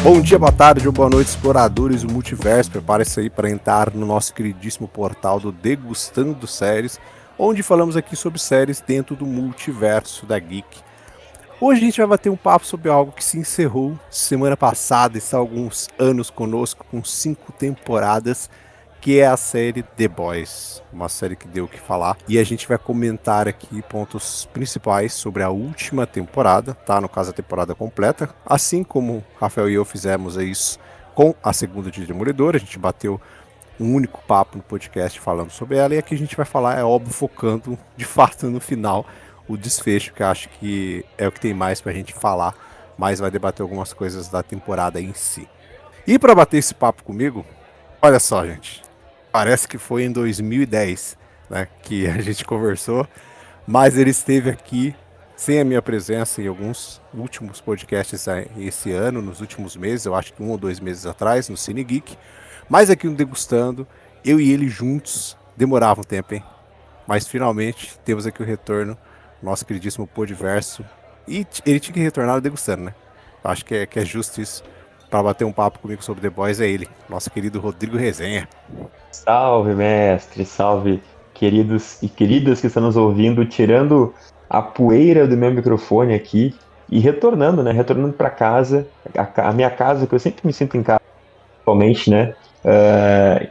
Bom dia, boa tarde ou boa noite, exploradores do multiverso. Prepare-se aí para entrar no nosso queridíssimo portal do Degustando Séries, onde falamos aqui sobre séries dentro do multiverso da Geek. Hoje a gente vai bater um papo sobre algo que se encerrou semana passada, está há alguns anos conosco, com 5 temporadas, que é a série The Boys, uma série que deu o que falar. E a gente vai comentar aqui pontos principais sobre a última temporada, tá? No caso, a temporada completa. Assim como Rafael e eu fizemos isso com a segunda de Demolidor, a gente bateu um único papo no podcast falando sobre ela. E aqui a gente vai falar, é óbvio, focando de fato no final, o desfecho, que eu acho que é o que tem mais pra gente falar, mas vai debater algumas coisas da temporada em si. E para bater esse papo comigo, olha só, gente. Parece que foi em 2010, né, que a gente conversou, mas ele esteve aqui sem a minha presença em alguns últimos podcasts esse ano, nos últimos meses, eu acho que 1 ou 2 meses atrás, no Cine Geek. Mas aqui no Degustando, eu e ele juntos, demorava um tempo, hein? Mas finalmente temos aqui o retorno, nosso queridíssimo Podiverso. E ele tinha que retornar no Degustando, né? Eu acho que é justo isso. Para bater um papo comigo sobre The Boys é ele, nosso querido Rodrigo Resenha. Salve, mestre, salve, queridos e queridas que estão nos ouvindo, tirando a poeira do meu microfone aqui e retornando, né? Retornando para casa, a minha casa, que eu sempre me sinto em casa, atualmente, né?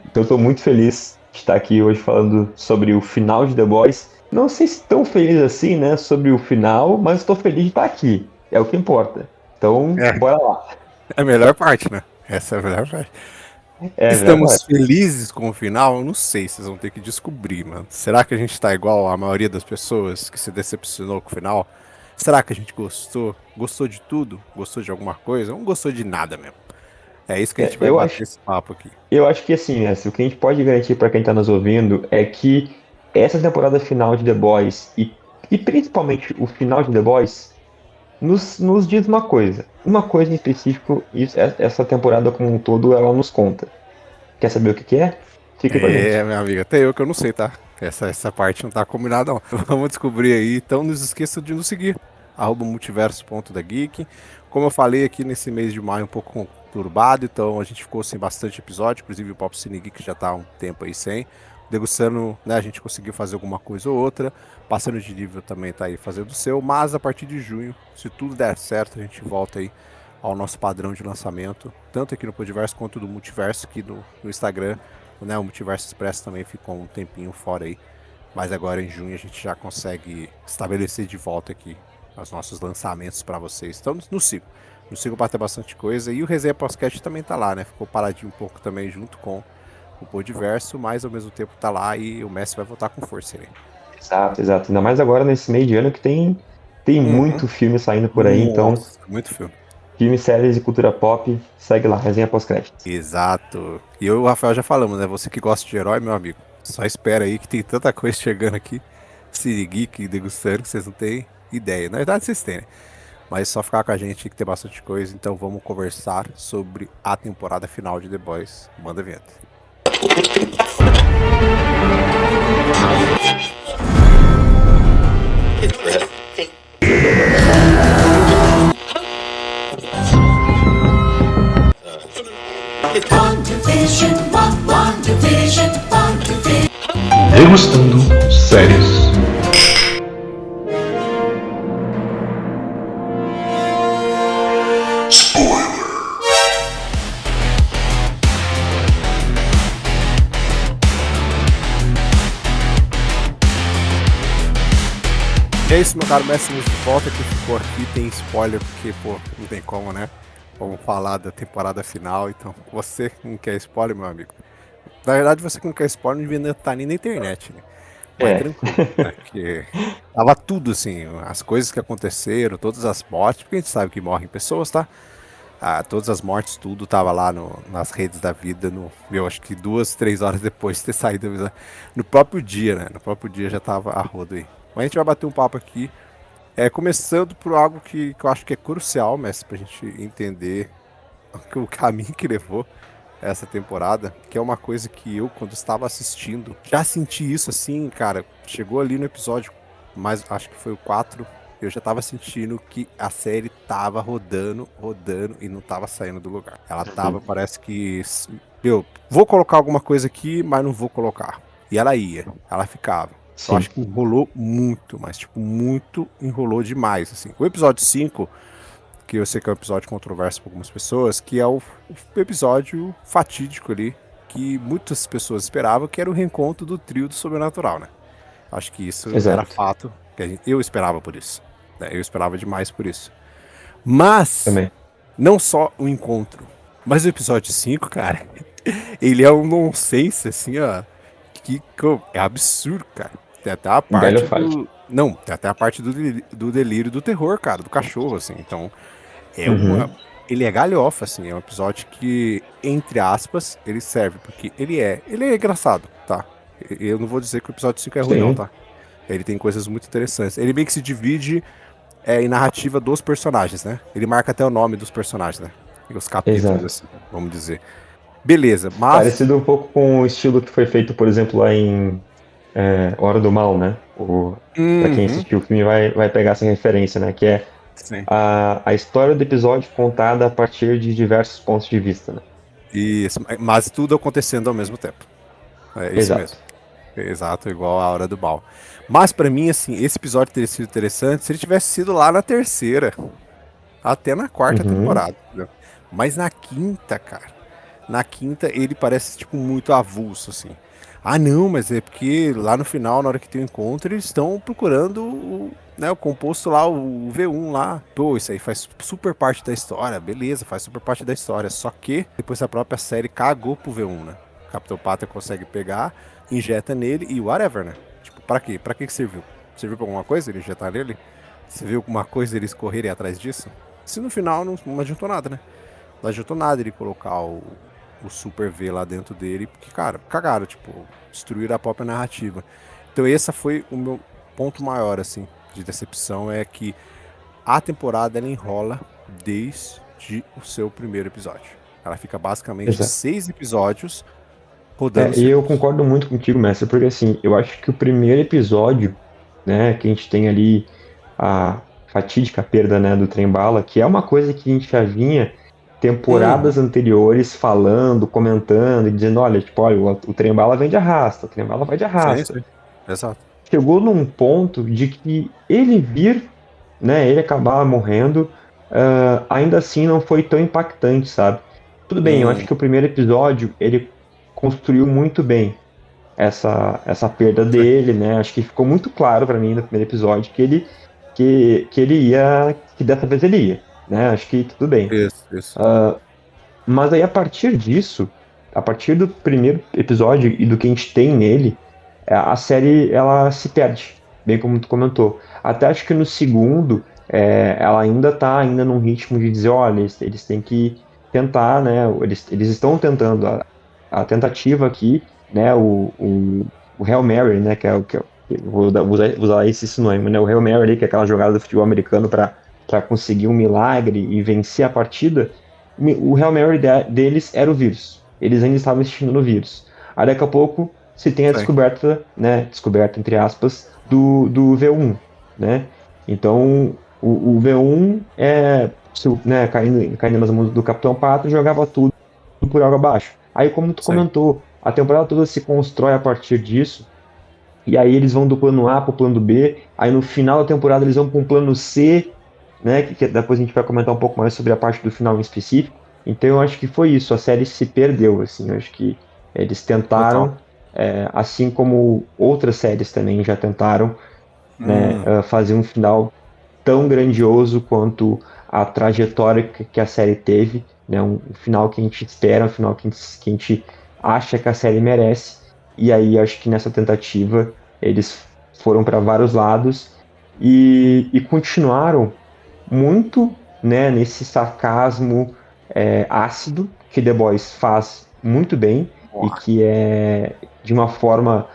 Então, eu tô muito feliz de estar aqui hoje falando sobre o final de The Boys. Não sei se tão feliz assim, né? Sobre o final, mas estou feliz de estar aqui. É o que importa. Então, bora lá. É a melhor parte, né? Essa é a melhor parte. É Estamos verdade. felizes com o final? Eu não sei, vocês vão ter que descobrir, mano. Será que a gente tá igual a maioria das pessoas que se decepcionou com o final? Será que a gente gostou? Gostou de tudo? Gostou de alguma coisa? Ou não gostou de nada mesmo? É isso que a gente vai Eu bater acho. esse papo aqui. Eu acho que assim, né, o que a gente pode garantir para quem está nos ouvindo é que essa temporada final de The Boys e principalmente o final de The Boys nos diz uma coisa em específico, essa temporada como um todo ela nos conta. Quer saber o que que é? Fique com a É, gente. minha amiga, até eu que eu não sei, tá? Essa parte não tá combinada, não. Vamos descobrir aí. Então, não se esqueça de nos seguir. @multiverso.dageek. Como eu falei aqui nesse mês de maio, um pouco conturbado, então a gente ficou sem bastante episódio. Inclusive, o Papo Cine Geek já tá há um tempo aí sem. Degustando, né? A gente conseguiu fazer alguma coisa ou outra. Passando de nível também tá aí fazendo o seu. Mas a partir de junho, se tudo der certo, a gente volta aí ao nosso padrão de lançamento, tanto aqui no Podiverso quanto do Multiverso, aqui no Instagram. Né, o Multiverso Expresso também ficou um tempinho fora aí, mas agora em junho a gente já consegue estabelecer de volta aqui os nossos lançamentos para vocês. Então nos sigam para ter bastante coisa. E o Resenha Podcast também tá lá, né? Ficou paradinho um pouco também junto com o Podiverso, mas ao mesmo tempo tá lá e o Messi vai voltar com força aí. Exato, exato. Ainda mais agora nesse meio de ano que tem muito filme saindo por aí, então Nossa, muito filme. filme, séries e cultura pop, segue lá, resenha pós-créditos. Exato. E eu e o Rafael já falamos, né? Você que gosta de herói, meu amigo, só espera aí que tem tanta coisa chegando aqui. Cine Geek, degustando, que vocês não têm ideia. Na verdade, vocês têm, né? Mas só ficar com a gente que tem bastante coisa. Então vamos conversar sobre a temporada final de The Boys. Manda a vinheta. Degustando séries. E é isso, meu caro mestre, de volta que ficou aqui. Tem spoiler, porque, pô, não tem como, né? Vamos falar da temporada final. Então, você que não quer spoiler, meu amigo. Na verdade, você que não quer spoiler, não devia estar nem na internet, né? Mas É. tranquilo, né? Porque tava tudo assim, as coisas que aconteceram, todas as mortes, porque a gente sabe que morrem pessoas, tá? Todas as mortes, tudo tava lá nas redes da vida, eu acho que 2, 3 horas depois de ter saído, né? No próprio dia, né? No próprio dia já tava a rodo aí. Mas a gente vai bater um papo aqui, começando por algo que eu acho que é crucial, mestre, pra gente entender o caminho que levou essa temporada, que é uma coisa que eu, quando estava assistindo, já senti isso assim, cara. Chegou ali no episódio, mas acho que foi o 4, eu já tava sentindo que a série tava rodando e não tava saindo do lugar. Ela tava, parece que... Eu vou colocar alguma coisa aqui, mas não vou colocar. E ela ia, ela ficava. Eu Sim. acho que enrolou muito, mas tipo, muito enrolou demais, assim. O episódio 5, que eu sei que é um episódio controverso para algumas pessoas, que é o episódio fatídico ali, que muitas pessoas esperavam, que era o reencontro do trio do Sobrenatural, né? Acho que isso era Exato. fato, que eu esperava por isso. Né? Eu esperava demais por isso. Mas, Também. não só o encontro, mas o episódio 5, cara, ele é um nonsense, assim, ó, que é absurdo, cara. Tem até a parte Galhofa. do... Não, tem até a parte do delírio do terror, cara, do cachorro, assim. Então, é Uhum. ele é galhofa, assim, é um episódio que, entre aspas, ele serve, porque ele é engraçado, tá? Eu não vou dizer que o episódio 5 é ruim, não, Sim. tá? Ele tem coisas muito interessantes. Ele meio que se divide em narrativa dos personagens, né? Ele marca até o nome dos personagens, né? E os capítulos, Exato. assim, vamos dizer. Beleza, mas... Parecido um pouco com o estilo que foi feito, por exemplo, lá em Hora do Mal, né? Pra quem Uhum, assistiu o filme vai pegar essa referência, né? Que é sim. a história do episódio contada a partir de diversos pontos de vista, né? Isso, mas tudo acontecendo ao mesmo tempo. É isso mesmo. Exato. Exato, igual a Hora do Mal. Mas pra mim, assim, esse episódio teria sido interessante se ele tivesse sido lá na terceira, até na quarta Uhum. temporada, entendeu? Mas na quinta, cara, na quinta ele parece, tipo, muito avulso, assim. Ah, não, mas é porque lá no final, na hora que tem o encontro, eles estão procurando o composto lá, o V1 lá. Pô, isso aí faz super parte da história, beleza, faz super parte da história. Só que depois a própria série cagou pro V1, né? O Capitão Pátria consegue pegar, injeta nele e whatever, né? Tipo, pra quê? Pra que serviu? Serviu pra alguma coisa ele injetar nele? Você viu alguma coisa eles correrem atrás disso? Se no final não adiantou nada, né? Não adiantou nada ele colocar o Super V lá dentro dele, porque, cara, cagaram, tipo, destruíram a própria narrativa. Então esse foi o meu ponto maior, assim, de decepção, é que a temporada ela enrola desde o seu primeiro episódio. Ela fica basicamente Exato. 6 episódios rodando E eu círculos. concordo muito contigo, mestre, porque assim, eu acho que o primeiro episódio, né, que a gente tem ali a fatídica perda, né, do trem-bala, que é uma coisa que a gente já vinha temporadas Uhum. anteriores falando, comentando, e dizendo, olha, tipo, olha, o trem-bala vem de arrasta, o trem-bala vai de Sim, arrasta. sim. Exato. Chegou num ponto de que ele vir, né, ele acabar morrendo, ainda assim não foi tão impactante, sabe? Tudo bem, eu acho Hum, que o primeiro episódio, ele construiu muito bem essa perda sim. dele, né? Acho que ficou muito claro para mim no primeiro episódio que ele ia, que dessa vez ele ia, né? Acho que tudo bem. Isso, isso. Mas aí a partir disso, a partir do primeiro episódio e do que a gente tem nele, a série ela se perde, bem como tu comentou. Até acho que no segundo ela ainda tá ainda num ritmo de dizer, olha, eles têm que tentar, né? Eles estão tentando a tentativa aqui, né? O Hail Mary, né? Vou usar esse sinônimo, né? O Hail Mary ali, que é aquela jogada do futebol americano para conseguir um milagre e vencer a partida. O Hail Mary deles era o vírus. Eles ainda estavam insistindo no vírus. Aí daqui a pouco se tem a Sim. descoberta, né, descoberta entre aspas, do V1, né? Então, o V1 né, caindo nas mãos do Capitão Pato, jogava tudo por água abaixo. Aí, como tu Sim. comentou, a temporada toda se constrói a partir disso, e aí eles vão do plano A pro plano B, aí no final da temporada eles vão para um plano C, né, que depois a gente vai comentar um pouco mais sobre a parte do final em específico. Então eu acho que foi isso, a série se perdeu, assim, eu acho que eles Total. tentaram, assim como outras séries também já tentaram, né, Hum, fazer um final tão grandioso quanto a trajetória que a série teve, né, um final que a gente espera, um final que a gente acha que a série merece, e aí acho que nessa tentativa eles foram para vários lados e continuaram muito, né, nesse sarcasmo ácido que The Boys faz muito bem e boa. que é de uma forma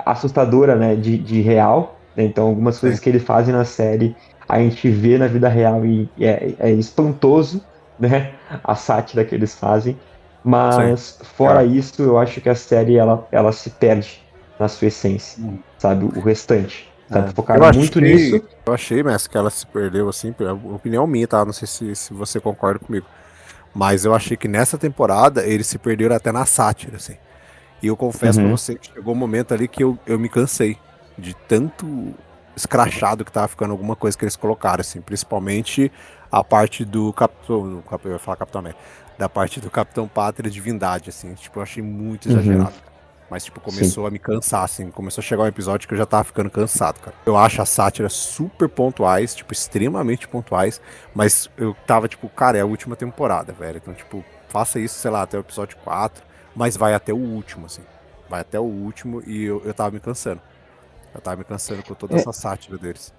assustadora, né, de real. Né? Então, algumas Sim. coisas que eles fazem na série a gente vê na vida real e é espantoso, né, a sátira que eles fazem. Sim. Mas, fora Pior. isso, eu acho que a série ela se perde na sua essência, Hum. sabe? O restante. sabe? Eu Focaram muito nisso. achei, mas que ela se perdeu, assim, opinião minha, tá? Não sei se você concorda comigo. Mas eu achei que nessa temporada eles se perderam até na sátira, assim. E eu confesso pra Uhum, você que chegou um momento ali que eu me cansei de tanto escrachado que tava ficando alguma coisa que eles colocaram, assim. Principalmente a parte do eu ia falar Capitão América, da parte do Capitão Pátria Divindade, assim. Tipo, eu achei muito uhum, exagerado. Mas, tipo, sim. começou a me cansar, assim. Começou a chegar um episódio que eu já tava ficando cansado, cara. Eu acho as sátiras super pontuais, tipo, extremamente pontuais. Mas eu tava, tipo, cara, é a última temporada, velho. Então, tipo, faça isso, sei lá, até o episódio 4. Mas vai até o último, assim. Vai até o último e eu tava me cansando. Eu tava me cansando com toda É, essa sátira deles.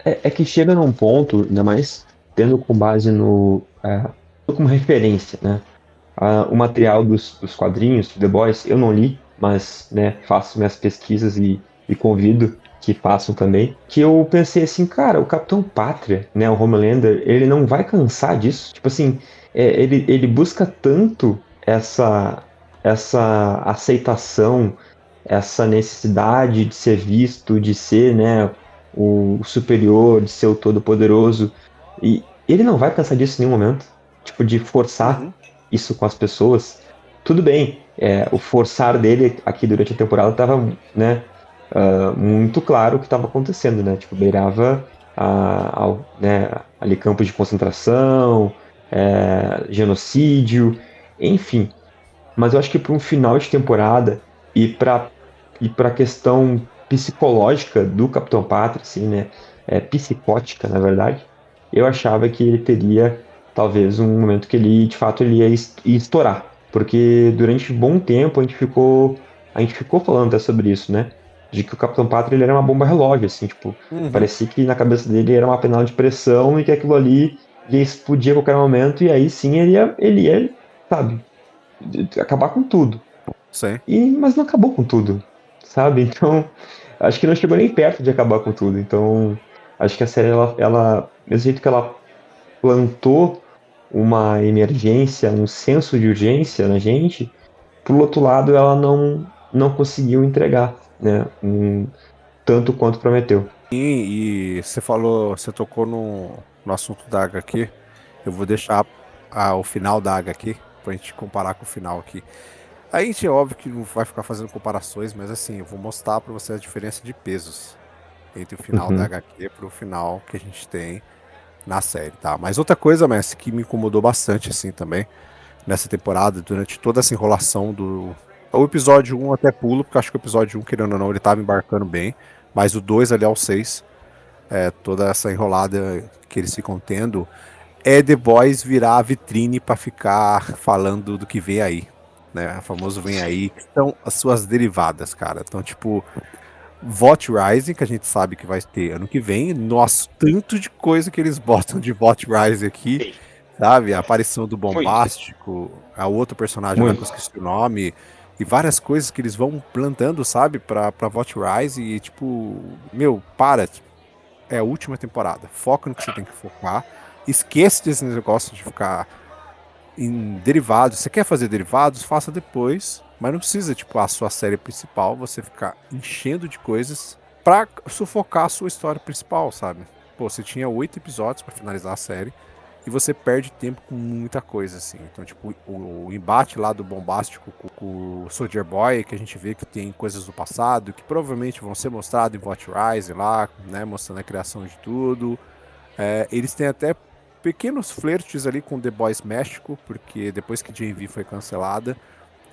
é que chega num ponto, ainda mais tendo com base no. Como referência, né? O material dos quadrinhos, The Boys, eu não li, mas né, faço minhas pesquisas e convido que façam também. Que eu pensei assim, cara, o Capitão Pátria, né, o Homelander, ele não vai cansar disso. Tipo assim, ele busca tanto essa aceitação, essa necessidade de ser visto, de ser, né, o superior, de ser o todo-poderoso. E ele não vai cansar disso em nenhum momento. Tipo, de forçar Uhum. isso com as pessoas. Tudo bem, o forçar dele aqui durante a temporada estava, né, muito claro o que estava acontecendo, né? Tipo, beirava né, ali campos de concentração, genocídio, enfim. Mas eu acho que para um final de temporada e para a questão psicológica do Capitão Pátria, assim, né, psicótica, na verdade, eu achava que ele teria talvez um momento que ele, de fato, ele ia estourar, porque durante um bom tempo a gente ficou falando até sobre isso, né, de que o Capitão Pátria ele era uma bomba relógio, assim, tipo, Uhum. parecia que na cabeça dele era uma panela de pressão e que aquilo ali ia explodir a qualquer momento e aí sim ele ia, sabe, acabar com tudo. Sim. Mas não acabou com tudo, sabe? Então, acho que não chegou nem perto de acabar com tudo. Então, acho que a série, mesmo jeito que ela plantou uma emergência, um senso de urgência na gente, por outro lado, ela não conseguiu entregar, né? Tanto quanto prometeu. E você falou, você tocou no assunto da HQ. Eu vou deixar o final da HQ pra gente comparar com o final aqui. A gente é óbvio que não vai ficar fazendo comparações, mas assim, eu vou mostrar pra você a diferença de pesos entre o final da Uhum, HQ pro final que a gente tem na série, tá? Mas outra coisa, Messi, que me incomodou bastante assim também nessa temporada, durante toda essa enrolação do. O episódio um até pulo, porque eu acho que o episódio um querendo ou não, ele tava embarcando bem. Mas o 2 ali ao 6 toda essa enrolada que eles ficam tendo, é The Boys virar a vitrine pra ficar falando do que vem aí. Né? O famoso vem aí, que são as suas derivadas, cara. Então, tipo, VOT Rising, que a gente sabe que vai ter ano que vem. Nossa, tanto de coisa que eles botam de VOT Rising aqui, sim, sabe? A aparição do muito, Bombástico, a outro personagem lá que eu muito. esqueci o nome, e várias coisas que eles vão plantando, sabe? Pra VOT Rising e, tipo, meu, para. É a última temporada. Foca no que você tem que focar. Esquece desse negócio de ficar em derivados. Você quer fazer derivados? Faça depois. Mas não precisa, tipo, a sua série principal, você ficar enchendo de coisas pra sufocar a sua história principal, sabe? Pô, você tinha 8 episódios pra finalizar a série e você perde tempo com muita coisa, assim. Então, tipo, o embate lá do Bombástico com o Soldier Boy, que a gente vê que tem coisas do passado, que provavelmente vão ser mostradas em Watch Rise lá, né? Mostrando a criação de tudo. Eles têm até pequenos flertes ali com The Boys México, porque depois que JV foi cancelada,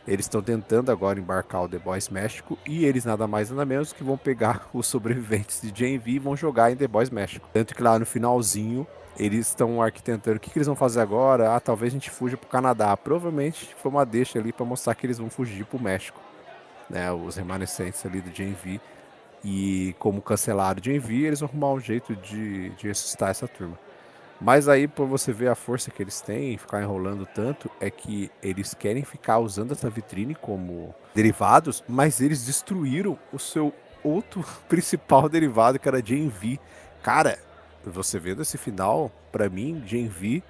eles estão tentando agora embarcar o The Boys México e eles nada mais nada menos que vão pegar os sobreviventes de JV e vão jogar em The Boys México. Tanto que lá no finalzinho eles estão arquitetando o que eles vão fazer agora. Ah, talvez a gente fuja pro Canadá. Provavelmente foi uma deixa ali para mostrar que eles vão fugir pro México, né? Os remanescentes ali do JV. E como cancelaram o JV, eles vão arrumar um jeito de ressuscitar essa turma. Mas aí, por você ver a força que eles têm e ficar enrolando tanto, é que eles querem ficar usando essa vitrine como derivados, mas eles destruíram o seu outro principal derivado, que era Gen V. Cara, você vendo esse final, pra mim, Gen V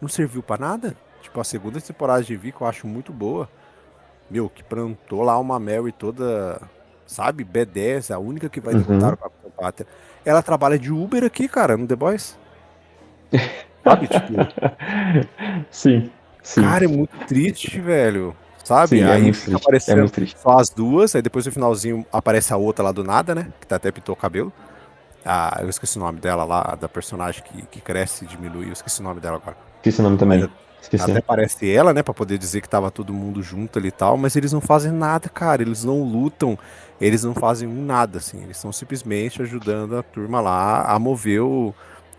não serviu pra nada. Tipo, a segunda temporada de Gen V, que eu acho muito boa, meu, que plantou lá uma Mary toda, sabe, B10, a única que vai derrotar Uhum, o Capitão Pátria. Ela trabalha de Uber aqui, cara, no The Boys. Sabe, tipo, Sim, sim, cara, é muito triste, velho. Sabe? sim, é Aí muito fica triste, é aparecendo muito triste. só as duas, aí depois no finalzinho aparece a outra lá do nada, né? Que tá até pintou o cabelo. Ah, eu esqueci o nome dela lá, da personagem que cresce e diminui. Eu esqueci o nome dela agora. Esqueci o nome Mas também, até esqueci. parece ela, né? Pra poder dizer que tava todo mundo junto ali e tal. Mas eles não fazem nada, cara. Eles não lutam. Eles não fazem nada, assim. Eles estão simplesmente ajudando a turma lá a mover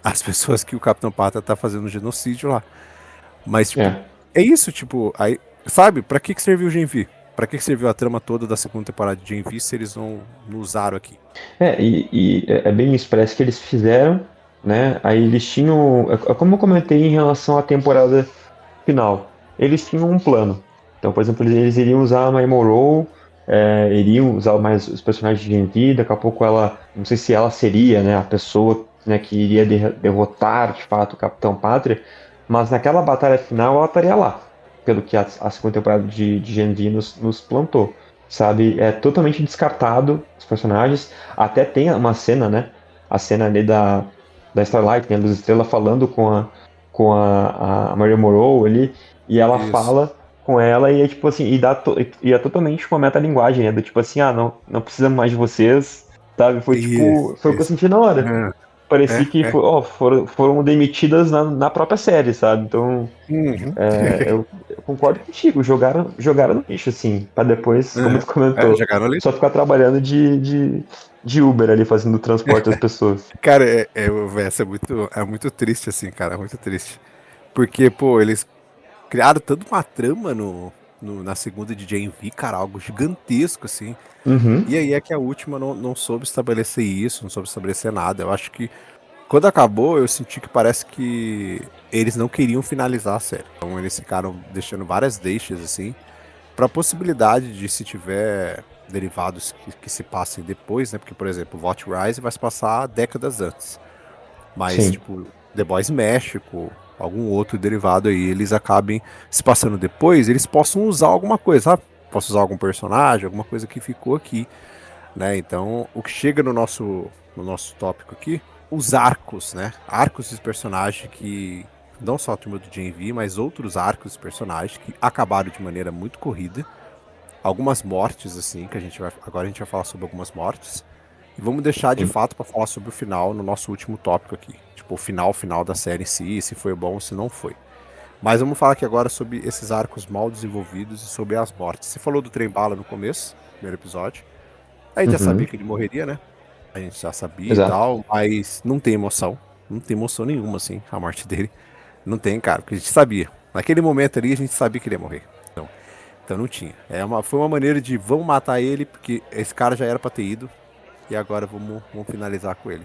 as pessoas que o Capitão Pátria tá fazendo genocídio lá. Mas, tipo, É. é isso, tipo, aí, sabe, pra que serviu o Gen-V? Pra que serviu a trama toda da segunda temporada de Gen-V se eles não usaram aqui? É bem isso, parece que eles fizeram, né? Aí eles tinham, é como eu comentei em relação à temporada final, eles tinham um plano. Então, por exemplo, eles iriam usar a Mai Morrow, iriam usar mais os personagens de Gen-V, daqui a pouco ela, não sei se ela seria, né, a pessoa, né, que iria derrotar, de fato, o Capitão Pátria, mas naquela batalha final ela estaria lá, pelo que a segunda temporada de Gen-V nos plantou, sabe? É totalmente descartado os personagens, até tem uma cena, né, a cena ali da Starlight, né, Luz Estrela falando com a Maria Morrow ali, e ela Isso. fala com ela e é tipo assim, e é totalmente uma metalinguagem, né? Do tipo assim, não precisamos mais de vocês, sabe? Foi tipo, Isso, foi o que eu isso. senti na hora. Parecia que É. foram demitidas na própria série, sabe? Então, Uhum. eu concordo contigo, jogaram no lixo, assim, pra depois, como Uhum. tu comentou, Jogaram ali. só ficar trabalhando de Uber ali, fazendo o transporte das pessoas. Cara, essa é muito triste, assim, cara, muito triste. Porque, pô, eles criaram tanto uma trama na segunda de Gen-V, cara, algo gigantesco, assim. Uhum, E aí é que a última não soube estabelecer isso, não soube estabelecer nada. Eu acho que quando acabou, eu senti que parece que eles não queriam finalizar a série. Então eles ficaram deixando várias deixas, assim, pra possibilidade de se tiver derivados que se passem depois, né? Porque, por exemplo, Vault Rise vai se passar décadas antes. Mas, sim. tipo, The Boys México, algum outro derivado aí, eles acabem se passando depois, eles possam usar alguma coisa, sabe? Posso usar algum personagem, alguma coisa que ficou aqui, né? Então, o que chega no nosso tópico aqui, os arcos, né? Arcos de personagem que não só a turma do Gen-V, mas outros arcos de personagem que acabaram de maneira muito corrida. Algumas mortes, assim, que agora a gente vai falar sobre algumas mortes. E vamos deixar de Sim. fato para falar sobre o final no nosso último tópico aqui. Tipo, o final da série em si, se foi bom ou se não foi. Mas vamos falar aqui agora sobre esses arcos mal desenvolvidos e sobre as mortes. Você falou do trem-bala no começo, primeiro episódio. A gente já sabia Uhum, que ele morreria, né? A gente já sabia e exato. tal, mas não tem emoção. Não tem emoção nenhuma, assim, a morte dele. Não tem, cara, porque a gente sabia. Naquele momento ali, a gente sabia que ele ia morrer. Então não tinha. Foi uma maneira de vamos matar ele, porque esse cara já era pra ter ido. E agora vamos finalizar com ele.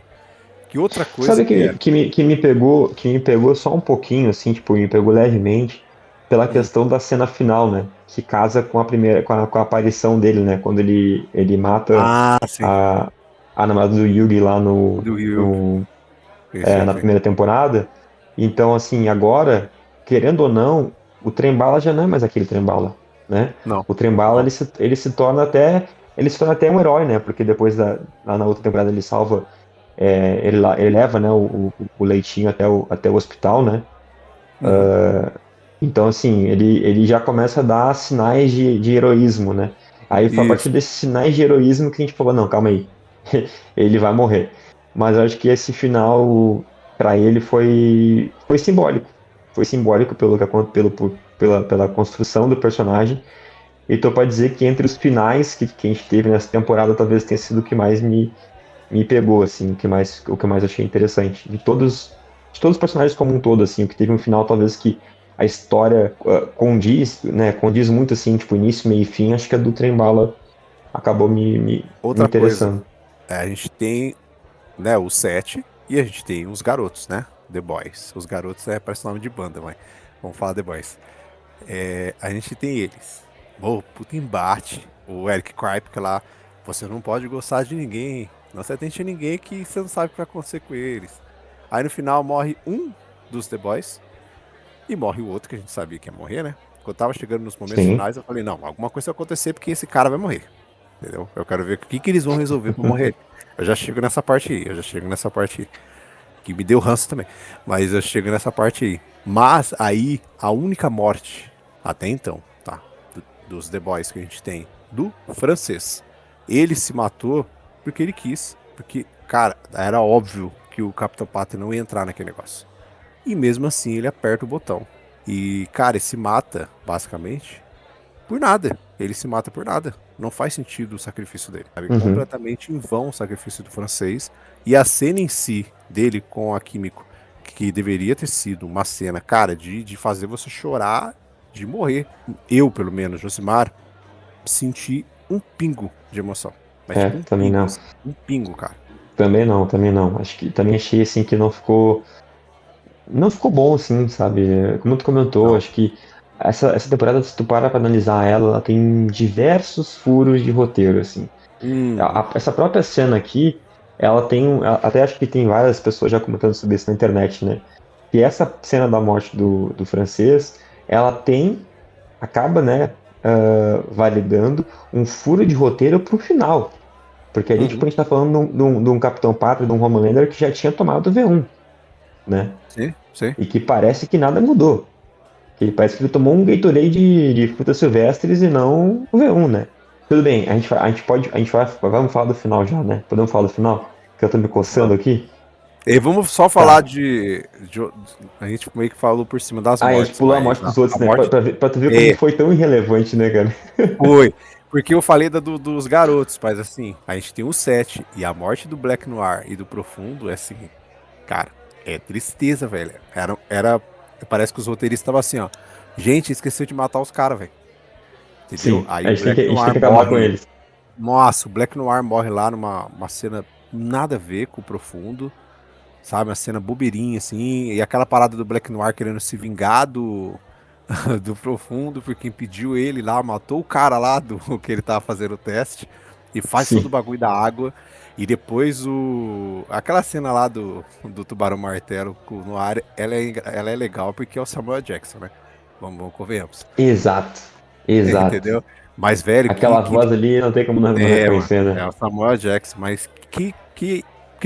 Que outra coisa Sabe que era? que me pegou só um pouquinho, assim, tipo, me pegou levemente pela Hum. questão da cena final, né? Que casa com a primeira, com a aparição dele, né? Quando ele mata Ah, sim. a, a namorada do Yugi lá Do Ryuk. Sim, na sim. primeira temporada. Então, assim, agora, querendo ou não, o Trem-Bala já não é mais aquele Trem-Bala, né? Não. O Trem-Bala, Não. ele se torna até um herói, né? Porque depois lá na outra temporada ele salva, ele leva, né, o Leitinho até o hospital, né? Uhum. Então, assim, ele já começa a dar sinais de heroísmo, né? Aí foi a partir Isso. desses sinais de heroísmo que a gente falou, não, calma aí, ele vai morrer. Mas eu acho que esse final, para ele, foi simbólico. Foi simbólico pela construção do personagem. E tô pra dizer que entre os finais que a gente teve nessa temporada, talvez tenha sido o que mais me pegou, assim, o que mais achei interessante. De todos os personagens como um todo, assim, o que teve um final, talvez que a história condiz, né, condiz muito, assim, tipo, início, meio e fim, acho que a do Trem-Bala acabou me Outra coisa. interessando. A gente tem, né, o Sete e a gente tem os garotos, né? The Boys. Os garotos parece nome de banda, mas vamos falar The Boys. A gente tem eles. Pô, puta embate. O Eric Kripke lá. Você não pode gostar de ninguém. Não se atente a ninguém que você não sabe o que vai acontecer com eles. Aí no final morre um dos The Boys e morre o outro que a gente sabia que ia morrer, né? Quando tava chegando nos momentos Sim, finais, eu falei, não, alguma coisa vai acontecer porque esse cara vai morrer. entendeu? Eu quero ver o que eles vão resolver pra morrer. Eu já chego nessa parte aí, que me deu ranço também, mas eu chego nessa parte aí. Mas aí, a única morte, até então, tá, dos The Boys que a gente tem, do francês, ele se matou porque ele quis, porque, cara, era óbvio que o Capitão Pátria não ia entrar naquele negócio. E mesmo assim ele aperta o botão. E, cara, ele se mata, basicamente, por nada. Ele se mata por nada. Não faz sentido o sacrifício dele. Sabe? Uhum. Completamente em vão o sacrifício do francês. E a cena em si dele com a Kimiko, que deveria ter sido uma cena, cara, de fazer você chorar de morrer. Eu, pelo menos, Josimar, senti um pingo de emoção. Mas tipo um Também pingo, não. assim, um pingo, cara. Também não, também não. Acho que também achei assim que não ficou. Não ficou bom, assim, sabe? Como tu comentou, Não. acho que essa temporada, se tu parar pra analisar ela tem diversos furos de roteiro, assim. Uhum. Essa própria cena aqui, ela tem. Até acho que tem várias pessoas já comentando sobre isso na internet, né? Que essa cena da morte do francês, ela tem. Acaba, né? Validando um furo de roteiro pro final. Porque ali, tipo, Uhum. a gente tá falando de um Capitão Pátria, de um Homelander que já tinha tomado o V1, né? Sim, sim. E que parece que nada mudou. Que parece que ele tomou um Gatorade de frutas silvestres e não o V1, né? Tudo bem, vamos falar do final já, né? Podemos falar do final? Que eu tô me coçando aqui. E vamos só falar Tá. de. A gente meio que falou por cima das A gente mortes, pulou a mas morte dos outros, a né? Pra, morte pra, ver- pra tu ver como é, foi tão irrelevante, né, cara? foi. Porque eu falei dos garotos, mas assim, a gente tem o 7 e a morte do Black Noir e do Profundo é assim, cara, é tristeza, velho. Parece que os roteiristas estavam assim, ó. Gente, esqueceu de matar os caras, velho. Entendeu? Sim, Aí a o gente tem que, Black a gente tem Noir que acabar com morre. eles. Nossa, o Black Noir morre lá numa cena nada a ver com o Profundo. Sabe, uma cena bobeirinha, assim, e aquela parada do Black Noir querendo se vingar do Profundo, porque impediu ele lá, matou o cara lá do que ele tava fazendo o teste, e faz todo o Sim. bagulho da água, e depois aquela cena lá do Tubarão Martelo no ar, ela é legal porque é o Samuel Jackson, né? Vamos convenhamos. Exato. Exato. Entendeu? Mas, velho, Aquela voz ali não tem como não mano, reconhecer, é né? o Samuel Jackson, mas que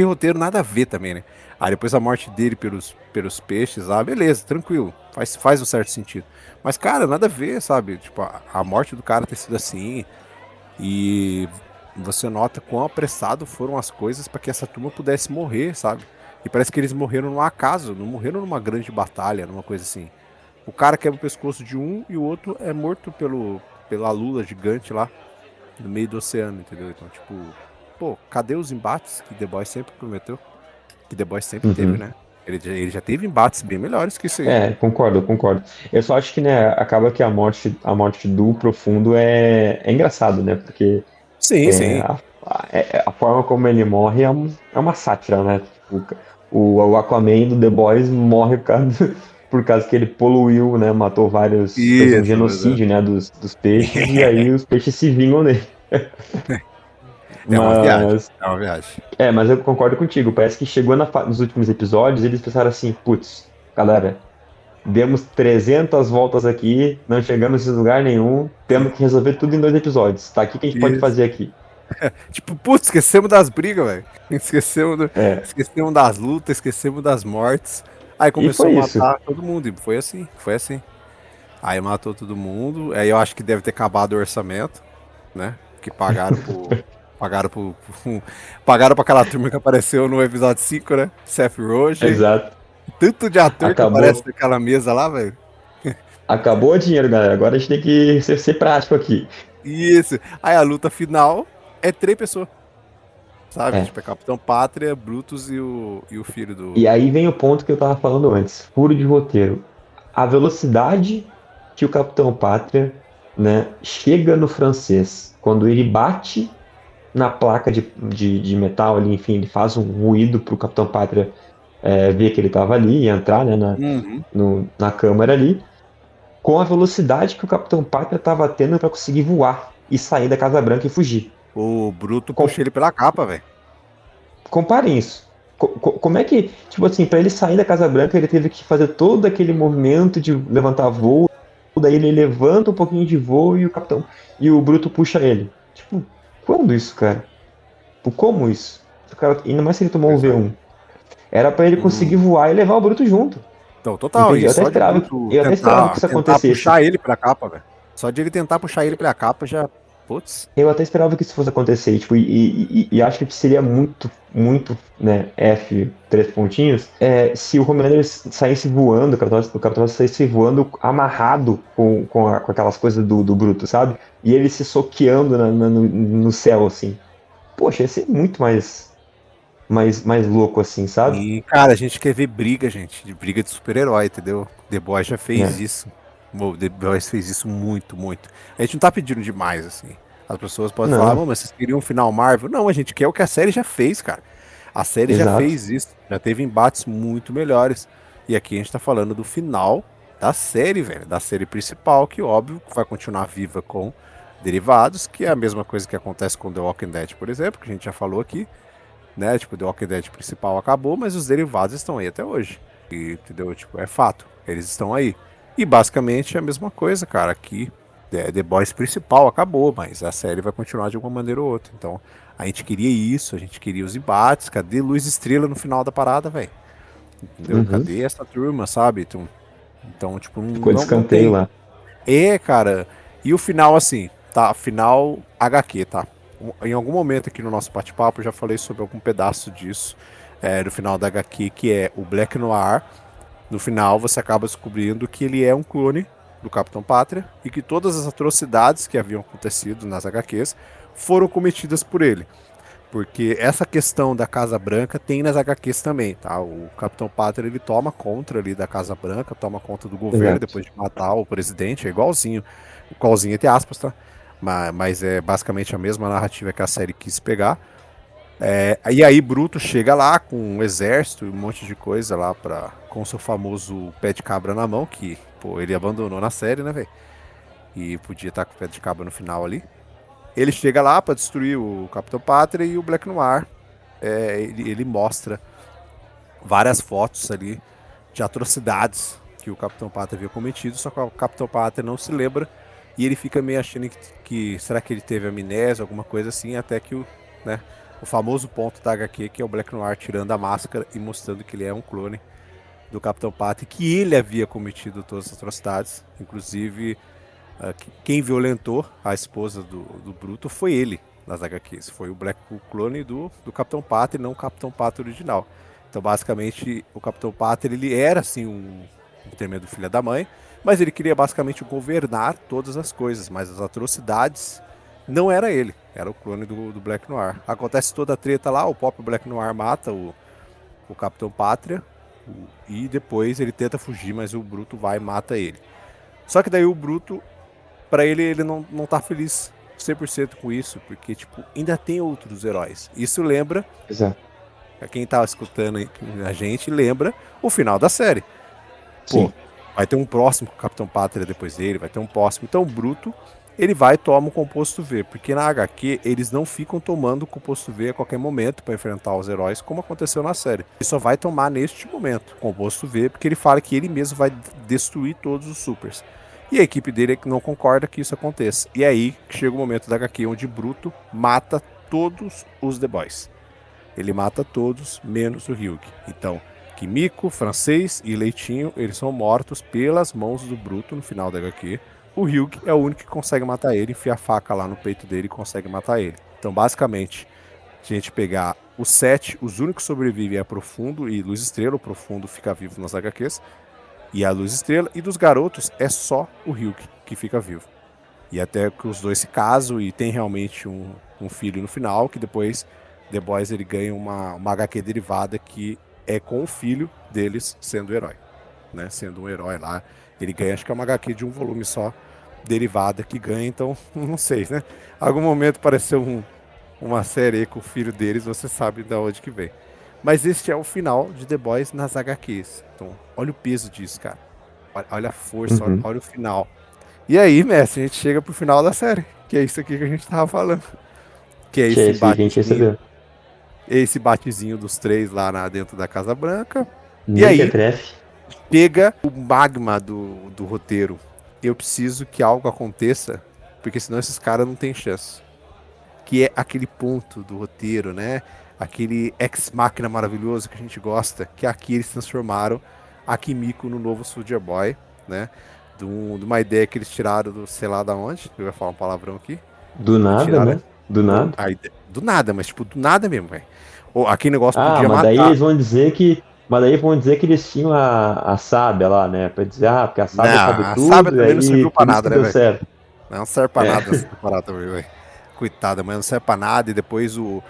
roteiro nada a ver também, né? Aí depois a morte dele pelos peixes lá, beleza, tranquilo, faz um certo sentido. Mas, cara, nada a ver, sabe? Tipo, a morte do cara ter sido assim, e você nota quão apressado foram as coisas para que essa turma pudesse morrer, sabe? E parece que eles morreram no acaso, não morreram numa grande batalha, numa coisa assim. O cara quebra o pescoço de um e o outro é morto pela lula gigante lá no meio do oceano, entendeu? Então, tipo, pô, cadê os embates que The Boys sempre prometeu? Que The Boys sempre teve, Uhum. né? Ele já teve embates bem melhores que isso aí. Concordo, concordo. Eu só acho que, né, acaba que a morte do Profundo é engraçado, né? Porque Sim, sim. a forma como ele morre é uma sátira, né? Tipo, o Aquaman do The Boys morre por causa que ele poluiu, né? Matou vários, fez um Isso, verdade. genocídio, né? Dos peixes, e aí os peixes se vingam dele. É uma viagem. Mas, É uma viagem. mas eu concordo contigo. Parece que chegou nos últimos episódios, eles pensaram assim, putz, galera. Demos 300 voltas aqui, não chegamos em lugar nenhum, temos que resolver tudo em 2 episódios. Tá, o que a gente pode Isso. fazer aqui? Tipo, putz, esquecemos das brigas, velho. É, Esquecemos das lutas, esquecemos das mortes. Aí e começou a foi isso. matar todo mundo. E foi assim, foi assim. Aí matou todo mundo. Aí eu acho que deve ter acabado o orçamento, né? Que Pagaram pagaram pra aquela turma que apareceu no episódio 5, né? Seth Rogen. Exato. Tanto de ator que aparece Acabou. naquela mesa lá, velho. Acabou o dinheiro, galera. Agora a gente tem que ser prático aqui. Isso. Aí a luta final é 3 pessoas, sabe? É. Tipo, é Capitão Pátria, Brutus e o filho E do. aí vem o ponto que eu tava falando antes. Furo de roteiro. A velocidade que o Capitão Pátria, né, chega no francês, quando ele bate na placa de metal ali, enfim, ele faz um ruído pro Capitão Pátria ver que ele tava ali e entrar, né, na, Uhum. no- na câmara ali, com a velocidade que o Capitão Pátria tava tendo para conseguir voar e sair da Casa Branca e fugir. O Bruto puxa Com- ele pela capa, velho. Comparem isso. Como é que, tipo assim, para ele sair da Casa Branca, ele teve que fazer todo aquele movimento de levantar voo, daí ele levanta um pouquinho de voo e o Bruto puxa ele. Tipo, Quando isso, cara? Como isso? O cara, ainda mais se ele tomou o V1. Era pra ele conseguir voar e levar o Bruto junto. Então, total, Entende? e só de Bruto Eu até esperava que isso tentar acontecesse. puxar ele pra capa, velho. Só de ele tentar puxar ele pra capa já. Putz. Eu até esperava que isso fosse acontecer, tipo, e acho que seria muito, muito, né, F, 3 pontinhos, se o Homelander saísse voando, o Capitão saísse voando amarrado com aquelas coisas do Bruto, sabe? E ele se soqueando no céu, assim. Poxa, ia ser muito mais louco, assim, sabe? E, cara, a gente quer ver briga, gente. De briga de super-herói, entendeu? The Boys já fez É. isso. O The Boys fez isso muito, muito. A gente não tá pedindo demais, assim. As pessoas podem falar, Não, mas vocês queriam um final Marvel? Não, a gente quer o que a série já fez, cara. A série já exato. fez isso. Já teve embates muito melhores. E aqui a gente tá falando do final da série, velho. Da série principal, que óbvio vai continuar viva com derivados, que é a mesma coisa que acontece com The Walking Dead, por exemplo, que a gente já falou aqui, né? Tipo, The Walking Dead principal acabou, mas os derivados estão aí até hoje. E, entendeu? Tipo, é fato. Eles estão aí. E basicamente é a mesma coisa, cara. Aqui, The Boys principal acabou, mas a série vai continuar de alguma maneira ou outra. Então, a gente queria isso, a gente queria os embates. Cadê Luz e Estrela no final da parada, velho? Entendeu? Uhum. Cadê essa turma, sabe? Então, tipo, Ficou de não escanteio tem. lá. Cara. E o final, assim, tá? Final HQ, tá? Em algum momento aqui no nosso bate-papo eu já falei sobre algum pedaço disso, no final da HQ, que é o Black Noir. No final você acaba descobrindo que ele é um clone do Capitão Pátria e que todas as atrocidades que haviam acontecido nas HQs foram cometidas por ele. Porque essa questão da Casa Branca tem nas HQs também, tá? O Capitão Pátria, ele toma conta ali da Casa Branca, toma conta do governo Exato. depois de matar o presidente, é igualzinho entre aspas, tá? Mas é basicamente a mesma narrativa que a série quis pegar. E aí Bruto chega lá com um exército e um monte de coisa lá com seu famoso pé de cabra na mão, que, pô, ele abandonou na série, né, velho? E podia estar com o pé de cabra no final ali. Ele chega lá pra destruir o Capitão Pátria e o Black Noir. Ele mostra várias fotos ali de atrocidades que o Capitão Pátria havia cometido, só que o Capitão Pátria não se lembra e ele fica meio achando que será que ele teve amnésia, alguma coisa assim, até que o famoso ponto da HQ, que é o Black Noir tirando a máscara e mostrando que ele é um clone do Capitão Pátria, que ele havia cometido todas as atrocidades, inclusive quem violentou a esposa do Bruto foi ele nas HQs, foi o clone do Capitão Pátria e não o Capitão Pátria original. Então, basicamente, o Capitão Pátria, ele era, assim, um tremendo filho da mãe, mas ele queria, basicamente, governar todas as coisas, mas as atrocidades não era ele, era o clone do Black Noir. Acontece toda a treta lá, o próprio Black Noir mata o Capitão Pátria, e depois ele tenta fugir, mas o Bruto vai e mata ele. Só que daí o Bruto, pra ele não tá feliz 100% com isso, porque, tipo, ainda tem outros heróis. Isso lembra... Exato. Quem tá escutando a gente lembra o final da série. Pô, Sim. vai ter um próximo Capitão Pátria depois dele, vai ter um próximo. Então o Bruto, ele vai e toma o composto V, porque na HQ eles não ficam tomando o composto V a qualquer momento para enfrentar os heróis, como aconteceu na série. Ele só vai tomar neste momento, composto V, porque ele fala que ele mesmo vai destruir todos os supers. E a equipe dele não concorda que isso aconteça. E aí chega o momento da HQ onde Bruto mata todos os The Boys. Ele mata todos, menos o Hugh. Então, Kimiko, Francês e Leitinho, eles são mortos pelas mãos do Bruto no final da HQ. O Hugh é o único que consegue matar ele, enfia a faca lá no peito dele e consegue matar ele. Então, basicamente, se a gente pegar os 7, os únicos que sobrevivem é Profundo e Luz Estrela. O Profundo fica vivo nas HQs. E a Luz Estrela. E dos garotos, é só o Hugh que fica vivo. E até que os dois se casam e tem realmente um filho no final, que depois... The Boys, ele ganha uma HQ derivada que é com o filho deles sendo herói, né? Sendo um herói lá. Ele ganha, acho que é uma HQ de um volume só, derivada que ganha, então, não sei, né? Algum momento apareceu uma série aí com o filho deles, você sabe de onde que vem. Mas este é o final de The Boys nas HQs. Então, olha o peso disso, cara. Olha a força, olha o final. E aí, mestre, a gente chega pro final da série, que é isso aqui que a gente tava falando. Que é esse que a gente recebeu. Esse batezinho dos 3 lá dentro da Casa Branca. E Nem aí, Petref. chega o magma do roteiro. Eu preciso que algo aconteça, porque senão esses caras não têm chance. que é aquele ponto do roteiro, né? Aquele ex-máquina maravilhoso que a gente gosta, que aqui eles transformaram a Kimiko no novo Soldier Boy, né? De uma ideia que eles tiraram do sei lá da onde, eu ia falar um palavrão aqui, Do nada, tiraram né? Do nada. do nada, mas tipo, do nada mesmo, velho. Aquele negócio Ah, podia mas daí matar. eles vão dizer que. Mas daí vão dizer que eles tinham a Sábia lá, né? Pra dizer, porque a Sábia Não, sabe a Sábia tudo, e também não aí serviu pra por isso que nada, né, deu velho? certo. Não serve pra É. nada essa temporada também, velho. Coitada, mas não serve pra nada. E depois o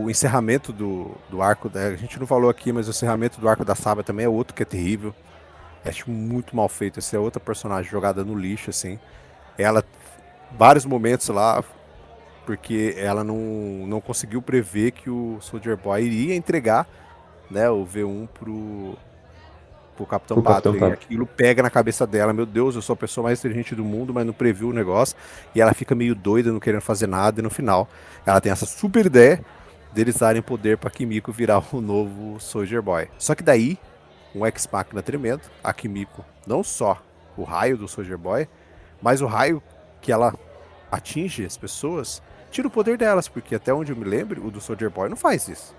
encerramento do arco. A gente não falou aqui, mas o encerramento do arco da Sábia também é outro que é terrível. Acho muito mal feito. Essa é outra personagem jogada no lixo, assim. Ela, vários momentos lá, porque ela não conseguiu prever que o Soldier Boy iria entregar, né, o V1 pro Capitão O Capitão Pátria. E Pátria. aquilo pega na cabeça dela. Meu Deus, eu sou a pessoa mais inteligente do mundo, mas não previu o negócio. E ela fica meio doida, não querendo fazer nada. E no final, ela tem essa super ideia deles darem poder pra Kimiko virar o novo Soldier Boy. Só que daí, um ex-máquina tremendo, a Kimiko, não só o raio do Soldier Boy, mas o raio que ela atinge as pessoas, tira o poder delas, porque até onde eu me lembro, o do Soldier Boy não faz isso.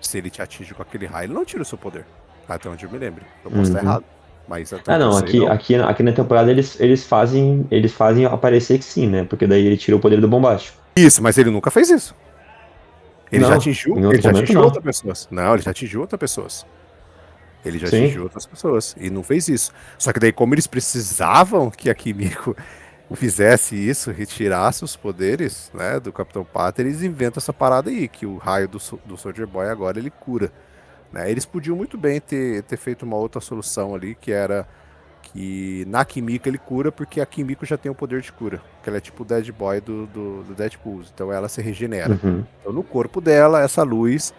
Se ele te atinge com aquele raio, ele não tira o seu poder. Até onde eu me lembro. Eu posso estar errado. Mas até Ah, onde eu não, sei, não. aqui na temporada eles fazem aparecer que sim, né? Porque daí ele tira o poder do bombástico. Isso, mas ele nunca fez isso. Ele já Não, atingiu, em ele outro já momento atingiu não. outras pessoas. Não, ele já atingiu outras pessoas. Ele já Sim. atingiu outras pessoas. E não fez isso. Só que daí, como eles precisavam que a Kimiko fizesse isso, retirasse os poderes, né, do Capitão Pátria, eles inventam essa parada aí, que o raio do Soldier Boy agora ele cura. Né? Eles podiam muito bem ter feito uma outra solução ali, que era que na Kimiko ele cura, porque a Kimiko já tem o poder de cura. Que ela é tipo o Dead Boy do Deadpool. Então ela se regenera. Uhum. Então no corpo dela, essa luz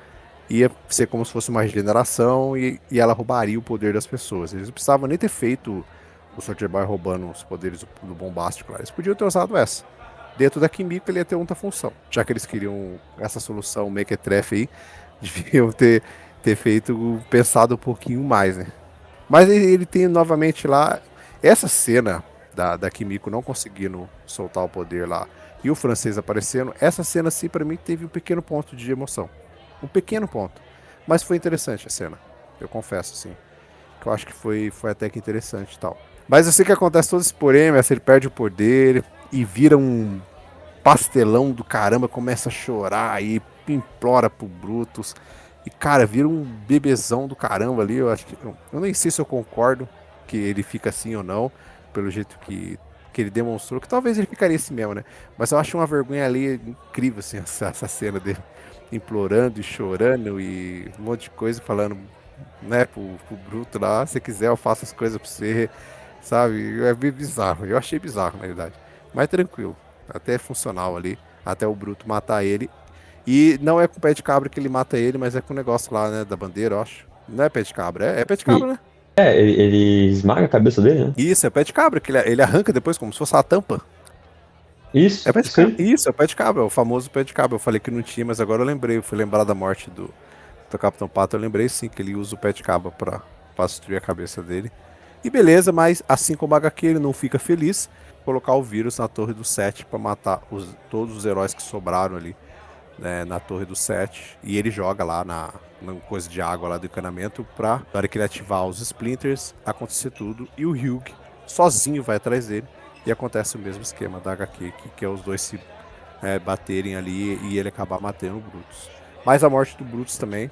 ia ser como se fosse uma regeneração e ela roubaria o poder das pessoas. Eles não precisavam nem ter feito o Soldier Boy roubando os poderes do bombástico lá. Eles podiam ter usado essa. Dentro da Kimiko ele ia ter outra função. Já que eles queriam essa solução mequetrefe aí, deviam ter feito, pensado um pouquinho mais, né? Mas ele tem novamente lá essa cena da Kimiko não conseguindo soltar o poder lá e o francês aparecendo. Essa cena, assim, pra mim teve um pequeno ponto de emoção. Um pequeno ponto. Mas foi interessante a cena. Eu confesso, assim. Que eu acho que foi até que interessante e tal. Mas eu sei que acontece todo esse porém, mas ele perde o poder e vira um pastelão do caramba, começa a chorar e implora pro Brutus. E, cara, vira um bebezão do caramba ali. Eu acho que. Eu nem sei se eu concordo que ele fica assim ou não, pelo jeito que ele demonstrou, que talvez ele ficaria assim mesmo, né? Mas eu acho uma vergonha ali incrível, assim, essa cena dele implorando e chorando e um monte de coisa, falando, né, pro Bruto lá, se quiser eu faço as coisas pra você, sabe? É bem bizarro. Eu achei bizarro, na verdade. Mas tranquilo. Até é funcional ali, até o Bruto matar ele. E não é com o pé de cabra que ele mata ele, mas é com o negócio lá, né, da bandeira, eu acho. Não é pé de cabra, é pé de cabra, E, né? ele esmaga a cabeça dele, né? Isso, é pé de cabra, que ele arranca depois como se fosse a tampa. É Isso, pé de isso cabra. aí. Isso, é pé de cabra, é o famoso pé de cabra. Eu falei que não tinha, mas agora eu lembrei. Eu fui lembrar da morte do Capitão Pato. Eu lembrei sim que ele usa o pé de cabra pra destruir a cabeça dele. E beleza, mas assim como a HQ, ele não fica feliz. Colocar o vírus na Torre do 7 pra matar todos os heróis que sobraram ali, né, na Torre do 7. E ele joga lá na coisa de água lá do encanamento pra, na hora que ele ativar os splinters, acontecer tudo. E o Hugh sozinho vai atrás dele. E acontece o mesmo esquema da HQ, que é os dois se baterem ali e ele acabar matando o Brutus. Mas a morte do Brutus também.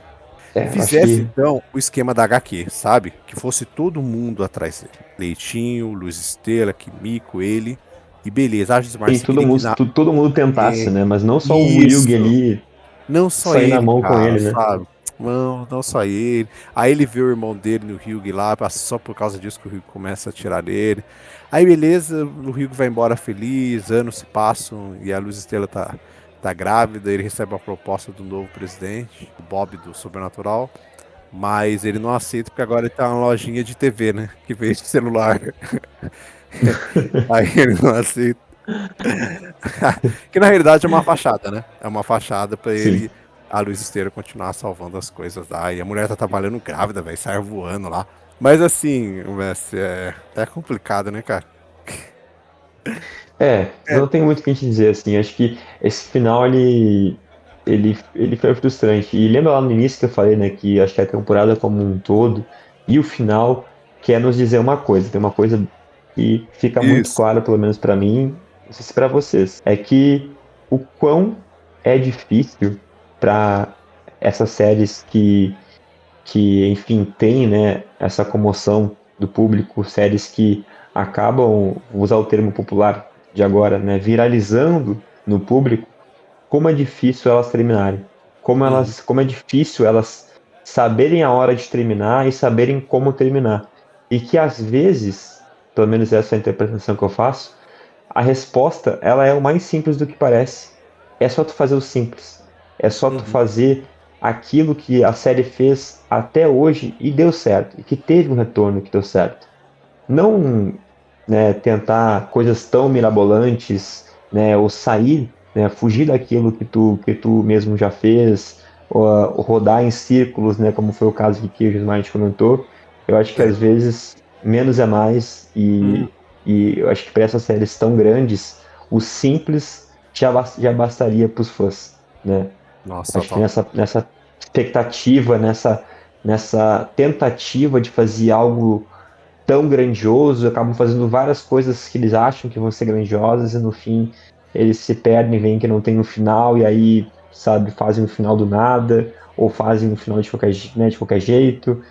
Eu acho Fizesse que então o esquema da HQ, sabe? Que fosse todo mundo atrás dele. Leitinho, Luz Estrela, Kimiko, ele. E beleza, Agnes tem Marcia todo queria mundo, que todo mundo tentasse, né? Mas não só o Yugi isso. ali Não só sair na ele, mão com cara, ele, né? sabe? Não só ele. Aí ele vê o irmão dele no Hugh lá, só por causa disso que o Hugh começa a tirar dele. Aí beleza, o Hugh vai embora feliz, anos se passam e a Luz Estrela tá grávida, ele recebe uma proposta do novo presidente, o Bob do Sobrenatural, mas ele não aceita porque agora ele tá numa lojinha de TV, né? Que vende celular. Aí ele não aceita. Que na realidade é uma fachada, né? É uma fachada pra Sim. ele, a Luz Esteira, continuar salvando as coisas lá. E a mulher tá trabalhando grávida, velho, sai voando lá. Mas assim, Messi, é complicado, né, cara? Não tem muito o que a gente dizer, assim. Acho que esse final, ele foi frustrante. E lembra lá no início que eu falei, né, que acho que a temporada como um todo e o final quer nos dizer uma coisa. Tem uma coisa que fica muito Isso. clara, pelo menos pra mim, não sei se pra vocês, é que o quão é difícil pra essas séries que enfim, tem, né, essa comoção do público, séries que acabam, vou usar o termo popular de agora, né, viralizando no público, como é difícil elas terminarem. Como é difícil elas saberem a hora de terminar e saberem como terminar. E que às vezes, pelo menos essa é a interpretação que eu faço, a resposta, ela é o mais simples do que parece. É só tu fazer o simples. É só tu Uhum. fazer aquilo que a série fez até hoje e deu certo. E que teve um retorno que deu certo. Não, né, tentar coisas tão mirabolantes, né, ou sair, né, fugir daquilo que tu mesmo já fez, ou rodar em círculos, né, como foi o caso que o Gismar comentou. Eu acho que É. às vezes menos é mais Hum. e eu acho que para essas séries tão grandes, o simples já bastaria para os fãs, né? Nossa, Acho que total. nessa expectativa, nessa tentativa de fazer algo tão grandioso, acabam fazendo várias coisas que eles acham que vão ser grandiosas e no fim eles se perdem, veem que não tem um final e aí, sabe, fazem um final do nada ou fazem um final né, de qualquer jeito.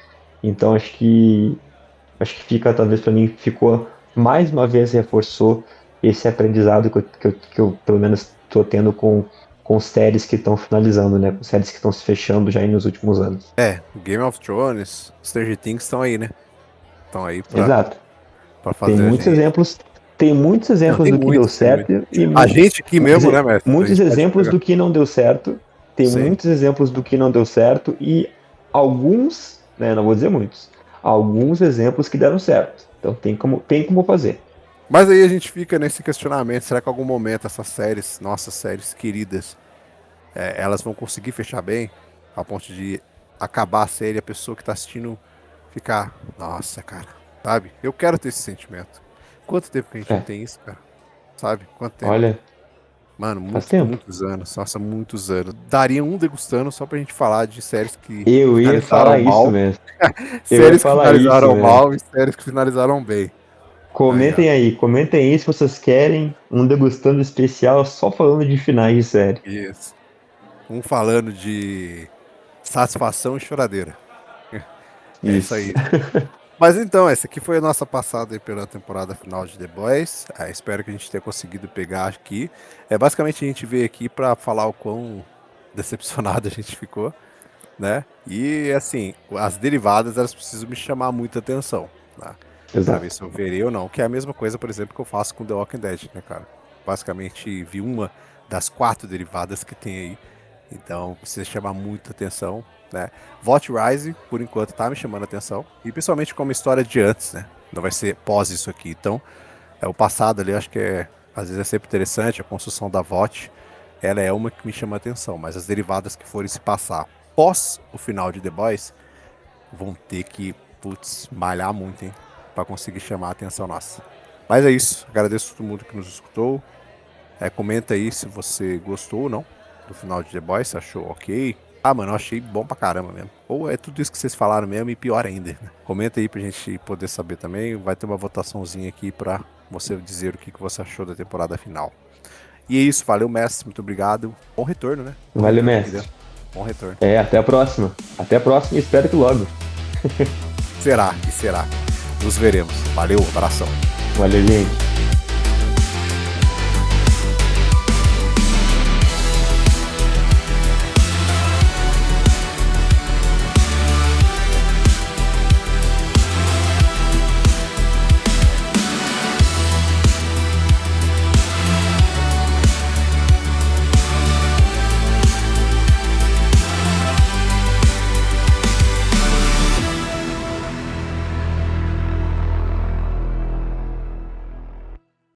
Então acho que fica, talvez para mim, ficou mais uma vez reforçou esse aprendizado que eu pelo menos estou tendo com séries que estão finalizando, né? Com séries que estão se fechando já aí nos últimos anos. Game of Thrones, Stranger Things estão aí, né? Estão aí Exato. pra Tem fazer a muitos gente. exemplos, tem muitos Não, exemplos tem do que deu muitos, tem muitos. certo e A gente aqui mesmo, né, mestre? A muitos gente pode exemplos pegar. do que não deu certo. Tem Sim. muitos exemplos do que não deu certo e alguns, né, não vou dizer muitos, alguns exemplos que deram certo. Então tem como fazer. Mas aí a gente fica nesse questionamento, será que em algum momento essas séries, nossas séries queridas, elas vão conseguir fechar bem? A ponto de acabar a série e a pessoa que tá assistindo ficar, nossa, cara, sabe? Eu quero ter esse sentimento. Quanto tempo que a gente não É, tem isso, cara? Sabe? Quanto tempo? olha, Mano, faz tempo. muitos anos. Nossa, muitos anos. Daria um degustando só pra gente falar de séries que Eu ia finalizaram falar isso mal, mesmo. Eu ia séries que falar isso finalizaram mesmo. mal e séries que finalizaram bem. Aí, ó. Comentem aí se vocês querem um degustando especial só falando de finais de série. Isso. Um falando de satisfação e choradeira. É isso Isso. aí. Mas então, essa aqui foi a nossa passada aí pela temporada final de The Boys. Espero que a gente tenha conseguido pegar aqui. Basicamente a gente veio aqui pra falar o quão decepcionado a gente ficou, né? E assim, as derivadas elas precisam me chamar muita atenção, tá? Pra ver Exato. se eu verei ou não. Que é a mesma coisa, por exemplo, que eu faço com The Walking Dead, né, cara? Basicamente vi uma das 4 derivadas que tem aí. Então precisa chamar muita atenção, né? Vault Rise, por enquanto, tá me chamando a atenção. E principalmente como história de antes, né? Não vai ser pós isso aqui. Então, o passado ali, acho que às vezes é sempre interessante, a construção da Vault, ela é uma que me chama a atenção. Mas as derivadas que forem se passar pós o final de The Boys, vão ter que, putz, malhar muito, hein? Pra conseguir chamar a atenção nossa. Mas é isso. Agradeço a todo mundo que nos escutou. Comenta aí se você gostou ou não do final de The Boys, se achou ok. Ah, mano, eu achei bom pra caramba mesmo. Ou é tudo isso que vocês falaram mesmo e pior ainda, né? Comenta aí pra gente poder saber também. Vai ter uma votaçãozinha aqui pra você dizer o que você achou da temporada final. E é isso, valeu, mestre. Muito obrigado. Bom retorno, né? Bom Valeu, retorno aqui mestre. dentro. Bom retorno. Até a próxima. Até a próxima e espero que logo. Será? Nos veremos. Valeu, abração. Valeu, gente.